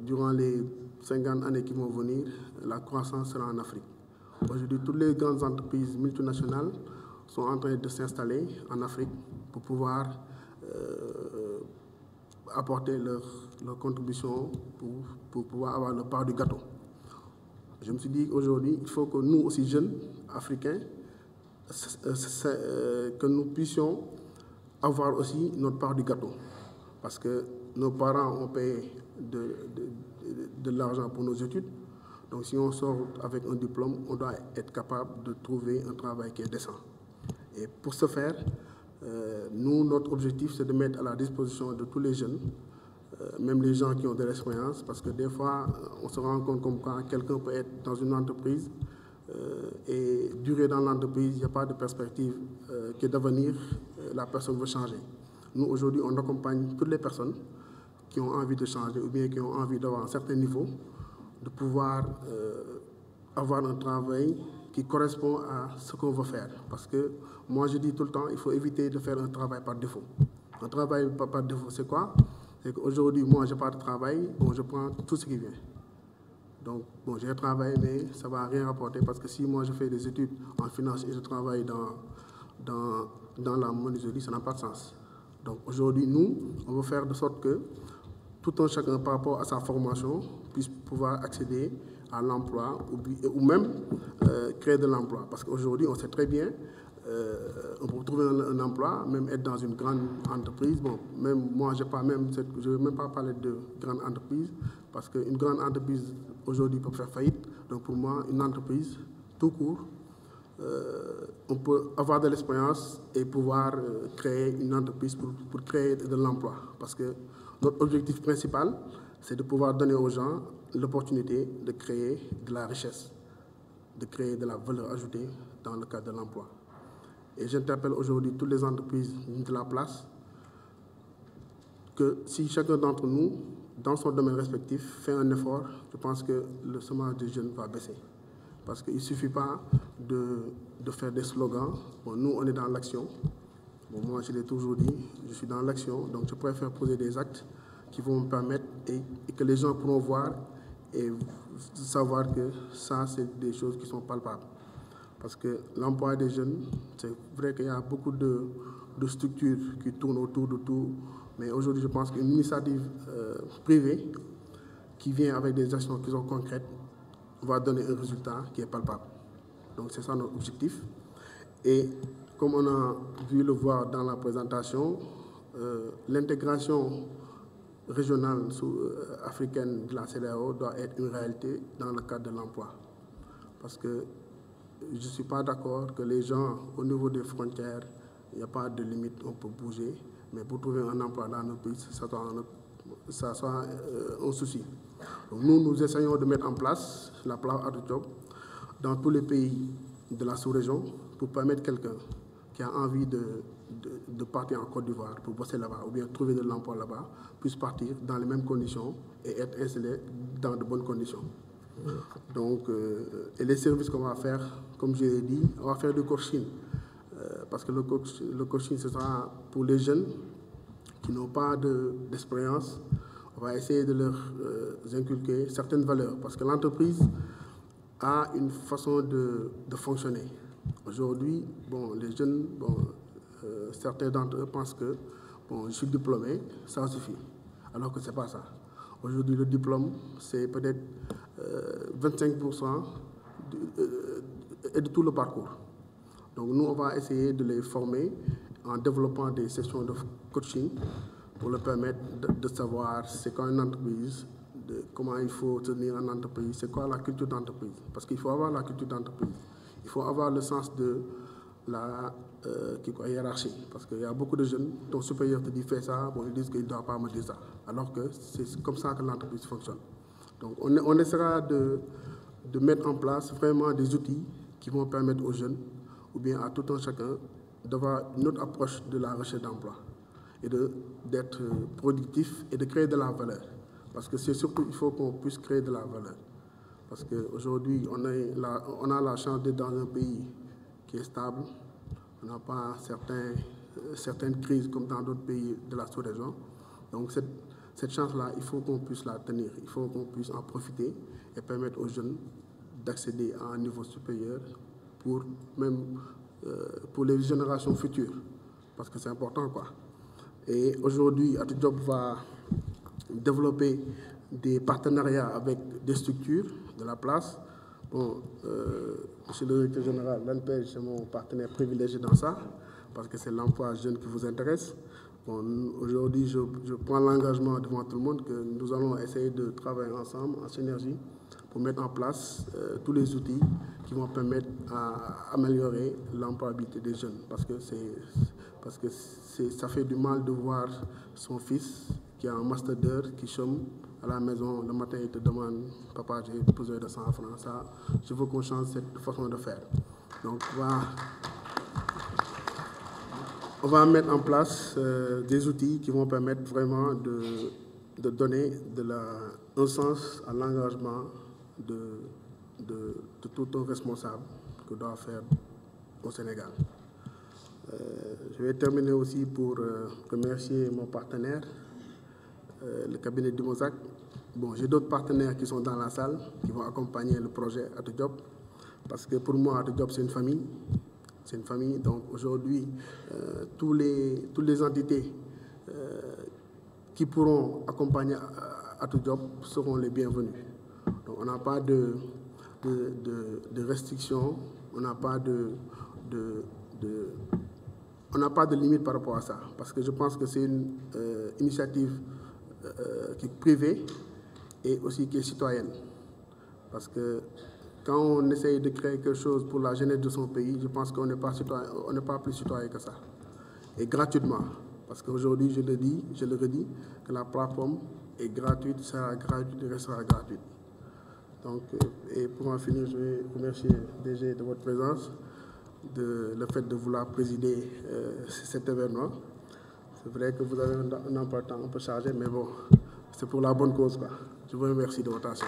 durant les 50 années qui vont venir, la croissance sera en Afrique. Aujourd'hui, toutes les grandes entreprises multinationales sont en train de s'installer en Afrique pour pouvoir apporter leur contribution pour pouvoir avoir le part du gâteau. Je me suis dit qu'aujourd'hui, il faut que nous aussi, jeunes Africains, que nous puissions avoir aussi notre part du gâteau. Parce que nos parents ont payé de l'argent pour nos études. Donc si on sort avec un diplôme, on doit être capable de trouver un travail qui est décent. Et pour ce faire, nous, notre objectif, c'est de mettre à la disposition de tous les jeunes, même les gens qui ont de l'expérience, parce que des fois, on se rend compte comme quand quelqu'un peut être dans une entreprise et durer dans l'entreprise, il n'y a pas de perspective que d'avenir, la personne veut changer. Nous, aujourd'hui, on accompagne toutes les personnes qui ont envie de changer ou bien qui ont envie d'avoir un certain niveau, de pouvoir avoir un travail qui correspond à ce qu'on veut faire. Parce que moi, je dis tout le temps, il faut éviter de faire un travail par défaut. Un travail par défaut, c'est quoi? C'est qu'aujourd'hui, moi, je n'ai pas de travail, bon, je prends tout ce qui vient. Donc, bon, j'ai un travail, mais ça ne va rien rapporter parce que si moi, je fais des études en finance et je travaille dans la menuiserie, ça n'a pas de sens. Donc, aujourd'hui, nous, on veut faire de sorte que tout un chacun, par rapport à sa formation, puisse pouvoir accéder à l'emploi ou même créer de l'emploi. Parce qu'aujourd'hui, on sait très bien, on peut trouver un emploi, même être dans une grande entreprise. Bon, même moi, je ne veux même pas parler de grande entreprise, parce qu'une grande entreprise, aujourd'hui, peut faire faillite. Donc, pour moi, une entreprise, tout court, on peut avoir de l'expérience et pouvoir créer une entreprise pour créer de l'emploi. Parce que notre objectif principal, c'est de pouvoir donner aux gens l'opportunité de créer de la richesse, de créer de la valeur ajoutée dans le cadre de l'emploi. Et j'interpelle aujourd'hui toutes les entreprises de la place que si chacun d'entre nous, dans son domaine respectif, fait un effort, je pense que le chômage des jeunes va baisser. Parce qu'il ne suffit pas de faire des slogans. Bon, nous, on est dans l'action. Bon, moi, je l'ai toujours dit, je suis dans l'action, donc je préfère poser des actes qui vont me permettre et que les gens pourront voir et savoir que ça, c'est des choses qui sont palpables. Parce que l'emploi des jeunes, c'est vrai qu'il y a beaucoup de structures qui tournent autour de tout, mais aujourd'hui, je pense qu'une initiative privée qui vient avec des actions qui sont concrètes va donner un résultat qui est palpable. Donc, c'est ça notre objectif. Et comme on a vu le voir dans la présentation, l'intégration régionale africaine de la CEDEAO doit être une réalité dans le cadre de l'emploi. Parce que je ne suis pas d'accord que les gens, au niveau des frontières, il n'y a pas de limite, on peut bouger, mais pour trouver un emploi dans notre pays, ça soit un souci. Donc nous essayons de mettre en place la plan ADOJOB dans tous les pays de la sous-région pour permettre quelqu'un qui a envie de partir en Côte d'Ivoire pour bosser là-bas ou bien trouver de l'emploi là-bas, puisse partir dans les mêmes conditions et être installé dans de bonnes conditions. Donc, et les services qu'on va faire, comme je l'ai dit, on va faire du coaching. Parce que le coaching, ce sera pour les jeunes qui n'ont pas d'expérience. On va essayer de leur inculquer certaines valeurs. Parce que l'entreprise a une façon de fonctionner. Aujourd'hui, bon, les jeunes, certains d'entre eux pensent que bon, je suis diplômé, ça suffit. Alors que ce n'est pas ça. Aujourd'hui, le diplôme, c'est peut-être 25% de tout le parcours. Donc nous, on va essayer de les former en développant des sessions de coaching pour leur permettre de savoir c'est quoi une entreprise, comment il faut tenir une entreprise, c'est quoi la culture d'entreprise. Parce qu'il faut avoir la culture d'entreprise. Il faut avoir le sens de la hiérarchie. Parce qu'il y a beaucoup de jeunes, ton supérieur te dit fais ça, bon, ils disent qu'il ne doit pas me dire ça. Alors que c'est comme ça que l'entreprise fonctionne. Donc on essaiera de mettre en place vraiment des outils qui vont permettre aux jeunes, ou bien à tout un chacun, d'avoir une autre approche de la recherche d'emploi et d'être productif et de créer de la valeur. Parce que c'est surtout, il faut qu'on puisse créer de la valeur. Parce qu'aujourd'hui, on a la chance d'être dans un pays qui est stable. On n'a pas certaines crises comme dans d'autres pays de la sous-région. Donc cette chance-là, il faut qu'on puisse la tenir, il faut qu'on puisse en profiter et permettre aux jeunes d'accéder à un niveau supérieur pour les générations futures, parce que c'est important, quoi. Et aujourd'hui, Atou Diop va développer des partenariats avec des structures de la place. Bon, monsieur le directeur général, l'ANPEJ, c'est mon partenaire privilégié dans ça, parce que c'est l'emploi jeune qui vous intéresse. Bon, aujourd'hui, je prends l'engagement devant tout le monde que nous allons essayer de travailler ensemble, en synergie, pour mettre en place tous les outils qui vont permettre à améliorer l'employabilité des jeunes. Parce que ça fait du mal de voir son fils qui a un master d'heures, qui chôme à la maison, le matin il te demande « Papa, j'ai besoin de 100 francs ». Ça, je veux qu'on change cette façon de faire. Donc, on va mettre en place des outils qui vont permettre vraiment de donner un sens à l'engagement de tout un responsable que doit faire au Sénégal. Je vais terminer aussi pour remercier mon partenaire, le cabinet d'Imozac. Bon, j'ai d'autres partenaires qui sont dans la salle, qui vont accompagner le projet Atou Diop, parce que pour moi, Atou Diop, c'est une famille. C'est une famille, donc aujourd'hui, toutes les entités qui pourront accompagner Atou Diop seront les bienvenus. Donc on n'a pas de restrictions, on n'a pas de limite par rapport à ça, parce que je pense que c'est une initiative qui est privée et aussi qui est citoyenne. Parce que quand on essaye de créer quelque chose pour la jeunesse de son pays, je pense qu'on n'est pas plus citoyen que ça. Et gratuitement. Parce qu'aujourd'hui, je le redis, que la plateforme est gratuite, sera gratuite et restera gratuite. Donc, et pour en finir, je vais remercier DG de votre présence, le fait de vouloir présider cet événement. C'est vrai que vous avez un emploi de temps un peu chargé, mais bon, c'est pour la bonne cause, quoi. Je vous remercie de votre attention.